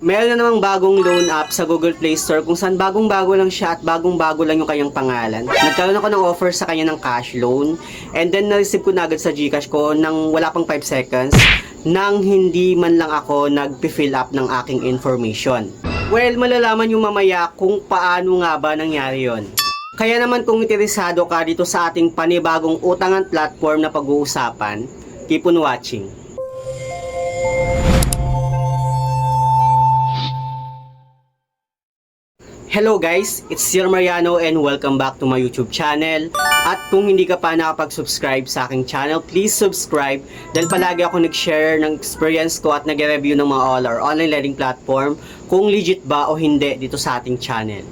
Meron na namang bagong loan app sa Google Play Store kung saan bagong-bago lang siya at bagong-bago lang yung kanyang pangalan. Nagkaroon ako ng offer sa kanya ng cash loan and then na-receive ko na agad sa GCash ko nang wala pang 5 seconds nang hindi man lang ako nag-fill up ng aking information. Well, malalaman yung mamaya kung paano nga ba nangyari yon. Kaya naman kung interesado ka dito sa ating panibagong utangan platform na pag-uusapan, keep on watching. Hello guys, it's Sir Mariano and welcome back to my YouTube channel. At kung hindi ka pa nakapag-subscribe sa aking channel, please subscribe dahil palagi ako nag-share ng experience ko at nag-review ng mga all or online lending platform kung legit ba o hindi dito sa ating channel.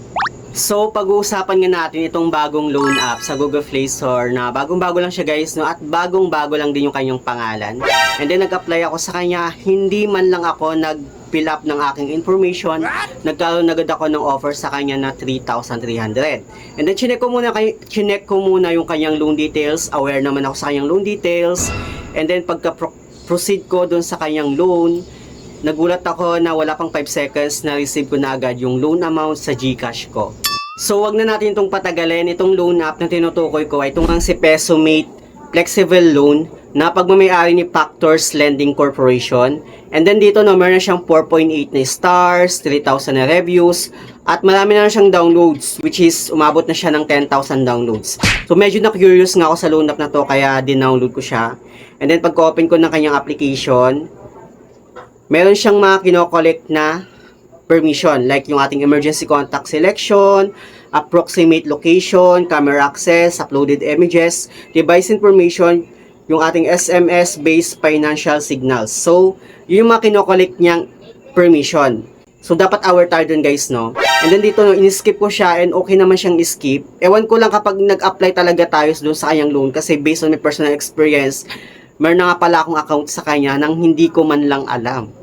So, pag-uusapan nga natin itong bagong loan app sa Google Play Store na bagong-bago lang siya guys, no? At bagong-bago lang din yung kanyang pangalan. And then nag-apply ako sa kanya, hindi man lang ako nag-fill up ng aking information. Nagkaroon agad ako ng offer sa kanya na 3,300. And then chinek ko muna yung kanyang loan details, aware naman ako sa kanyang loan details. And then pagka-proceed ko dun sa kanyang loan, nagulat ako na wala pang 5 seconds na receive ko na agad yung loan amount sa GCash ko. So wag na natin itong patagalin. Itong loan app na tinutukoy ko ay itong si Pesomate Flexible Loan na pagmamayari ni Factors Lending Corporation. And then dito no, meron na siyang 4.8 na stars, 3,000 na reviews, at marami na siyang downloads, which is umabot na siya ng 10,000 downloads. So medyo na-curious nga ako sa loan app na to kaya din-download ko siya. And then pagka-open ko ng kanyang application, meron siyang mga kino-collect na permission like yung ating emergency contact selection, approximate location, camera access, uploaded images, device information, yung ating SMS-based financial signals. So, yun yung mga kino-collect niyang permission. So, dapat aware tayo dun guys, no? And then dito, no, in-skip ko siya and okay naman siyang skip. Ewan ko lang kapag nag-apply talaga tayo dun sa kanyang loan kasi based on my personal experience, meron na nga pala akong account sa kanya nang hindi ko man lang alam.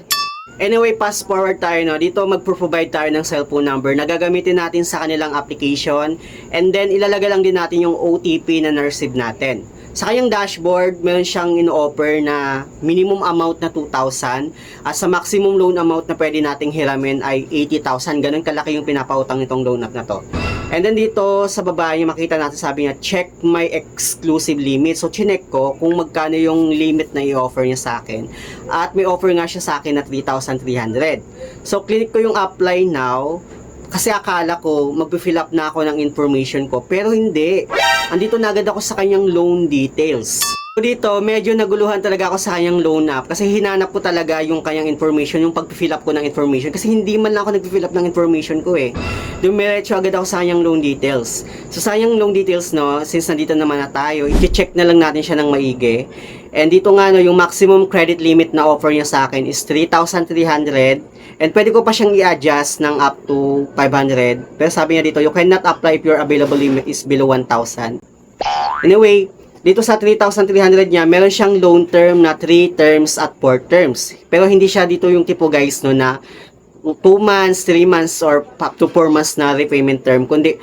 Anyway, fast forward tayo, no? Dito mag-provide tayo ng cellphone number na gagamitin natin sa kanilang application and then ilalagay lang din natin yung OTP na na-receive natin. Sa kanyang dashboard, meron siyang in-offer na minimum amount na 2,000 at sa maximum loan amount na pwede nating hiramin ay 80,000. Ganun kalaki yung pinapautang nitong loan app na to. And then dito sa baba niya makita natin sabi niya check my exclusive limit. So chinek ko kung magkano yung limit na i-offer niya sa akin. At may offer nga siya sa akin na 3,300. So click ko yung apply now kasi akala ko mag-fill up na ako ng information ko pero hindi. Andito na agad ako sa kanyang loan details. So dito, medyo naguluhan talaga ako sa kanyang loan app kasi hinanap ko talaga yung kanyang information, yung pag-fill up ko ng information kasi hindi man lang ako nag-fill up ng information ko eh. Dumiretso agad ako sa kanyang loan details. So sa kanyang loan details, no, since nandito naman na tayo, i-check na lang natin siya ng maigi. And dito nga, no, yung maximum credit limit na offer niya sa akin is 3,300 and pwede ko pa siyang i-adjust ng up to 500. Pero sabi niya dito, you cannot apply if your available limit is below 1,000. Anyway, dito sa 3,300 niya, meron siyang loan term na 3 terms at 4 terms. Pero hindi siya dito yung tipo guys, no, na 2 months, 3 months, or up to 4 months na repayment term, kundi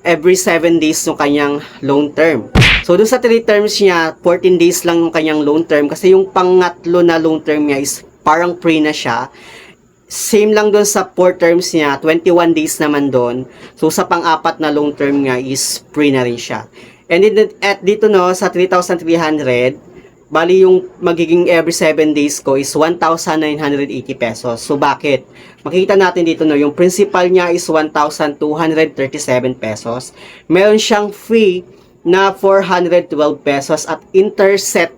every 7 days yung kanyang loan term. So, dun sa 3 terms niya, 14 days lang yung kanyang loan term kasi yung pangatlo na loan term niya is parang free na siya. Same lang dun sa 4 terms niya, 21 days naman dun. So, sa pang-apat na loan term niya is free na rin siya. And at dito no, sa 3,300, bali yung magiging every 7 days ko is 1,980 pesos. So bakit? Makikita natin dito no, yung principal niya is 1,237 pesos. Meron siyang free na 412 pesos at interset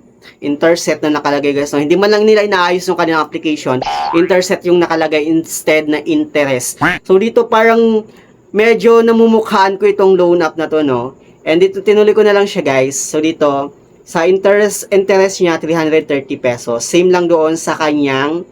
na nakalagay guys. No? Hindi man lang nila inaayos yung kanilang application. Interset yung nakalagay instead na interest. So dito parang medyo namumukhaan ko itong loan app na to no. And dito tinuloy ko na lang siya guys. So dito sa interest niya 330 pesos. Same lang doon sa kanyang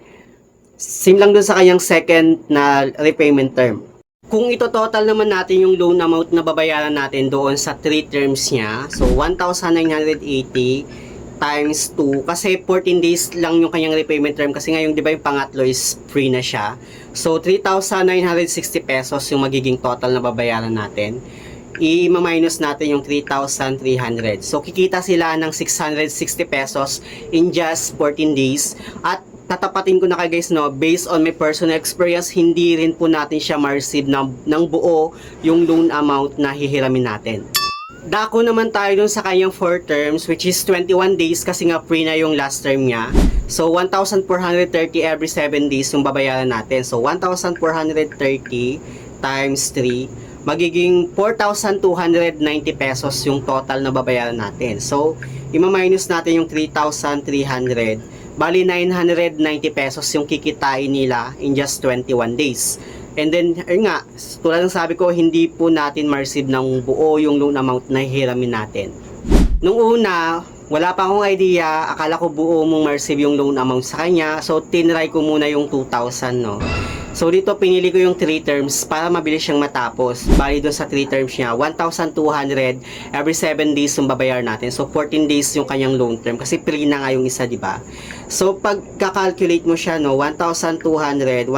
second na repayment term. Kung ito total naman natin yung loan amount na babayaran natin doon sa 3 terms niya. So 1,980 times 2 kasi 14 days lang yung kanyang repayment term kasi ngayon 'di ba yung pangatlo is free na siya. So 3,960 pesos yung magiging total na babayaran natin. I-minus natin yung 3,300. So, kikita sila ng 660 pesos in just 14 days. At tatapatin ko na kayo guys, no, based on my personal experience, hindi rin po natin siya ma-receive ng buo yung loan amount na hihiramin natin. Dako naman tayo dun sa kanyang 4 terms, which is 21 days kasi nga free na yung last term niya. So 1,430 every 7 days yung babayaran natin. So 1,430 times 3, magiging 4,290 pesos yung total na babayaran natin. So ima-minus natin yung 3,300. Bali 990 pesos yung kikitain nila in just 21 days. And then, ayun nga, tulad ng sabi ko, hindi po natin ma-receive ng buo yung loan amount na hihiramin natin. Nung una, wala pa akong idea, akala ko buo mong ma-receive yung loan amount sa kanya. So, tinry ko muna yung 2,000, no. So, dito pinili ko yung 3 terms para mabilis siyang matapos. Bali doon sa 3 terms niya, 1,200 every 7 days yung babayar natin. So, 14 days yung kanyang loan term kasi free na nga yung isa, di ba? So, pag kakalculate mo siya, no, 1,200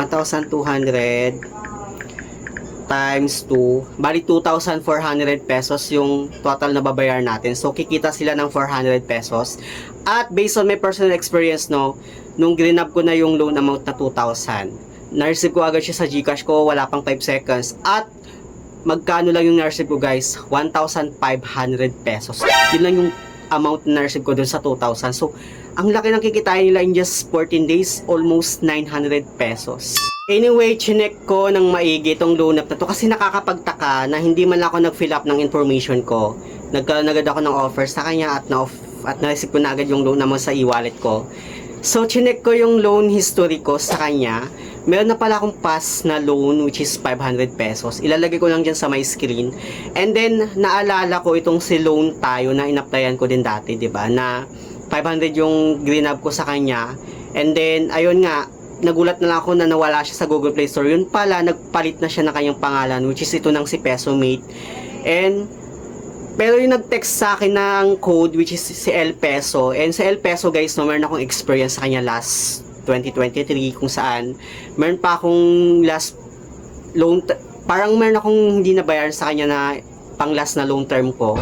times 2, bali 2,400 pesos yung total na babayar natin. So, kikita sila ng 400 pesos. At based on my personal experience, no, nung grinab ko na yung loan amount na 2,000, na-receive ko agad siya sa GCash ko, wala pang 5 seconds. At magkano lang yung na-receive ko guys? 1,500 pesos. Yun lang yung amount na na-receive ko dun sa 2,000. So, ang laki ng kikitain nila in just 14 days, almost 900 pesos. Anyway, chinek ko ng maigi itong loan up na to kasi nakakapagtaka na hindi man ako nag-fill up ng information ko. Nagkaroon agad ako ng offer sa kanya at na-receive ko na agad yung loan naman sa e-wallet ko. So, chinek ko yung loan history ko sa kanya. Meron na pala akong pass na loan which is 500 pesos. Ilalagay ko lang dyan sa my screen. And then, naalala ko itong si loan tayo na in-applyan ko din dati, di ba? Na 500 yung greenab ko sa kanya. And then, ayun nga, nagulat na lang ako na nawala siya sa Google Play Store. Yun pala, nagpalit na siya ng kanyang pangalan which is ito ng si Pesomate. Pero yung nag-text sa akin ng code which is si El Peso. And sa El Peso guys, no, meron akong experience sa kanya last 2023 kung saan meron pa akong last loan, parang meron akong hindi nabayaran sa kanya na pang last na loan term ko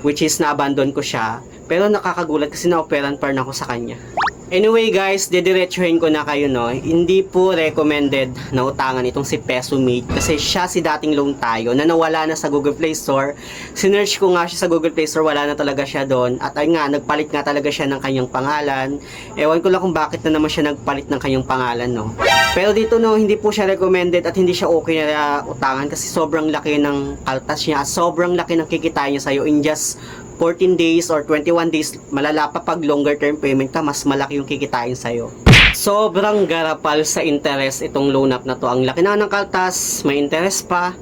which is na-abandon ko siya. Pero nakakagulat kasi na-operan pa rin ako sa kanya. Anyway guys, didiretsuhin ko na kayo, no. Hindi po recommended na utangan itong si Pesomate kasi siya si dating loan tayo na nawala na sa Google Play Store. Sinearch ko nga siya sa Google Play Store, wala na talaga siya doon. At ayun nga, nagpalit nga talaga siya ng kanyang pangalan. Ewan ko lang kung bakit na naman siya nagpalit ng kanyang pangalan, no. Pero dito, no, hindi po siya recommended at hindi siya okay na utangan kasi sobrang laki ng kaltas niya at sobrang laki ng kikitain niya sa'yo in just 14 days or 21 days, malala pa pag longer term payment ka, mas malaki yung kikitain sa'yo. Sobrang garapal sa interest itong loan up na to. Ang laki na ng kaltas, may interest pa.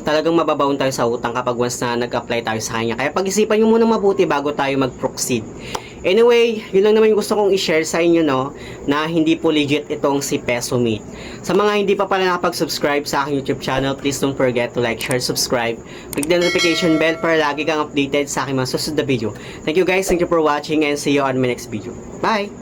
Talagang mababaon tayo sa utang kapag once na nag-apply tayo sa kanya. Kaya pag-isipan nyo muna mabuti bago tayo mag-proceed. Anyway, yun lang naman yung gusto kong i-share sa inyo, no, na hindi po legit itong si Pesomate. Sa mga hindi pa pala nakapag-subscribe sa aking YouTube channel, please don't forget to like, share, subscribe. Click the notification bell para lagi kang updated sa aking mga susunod na video. Thank you guys, thank you for watching and see you on my next video. Bye!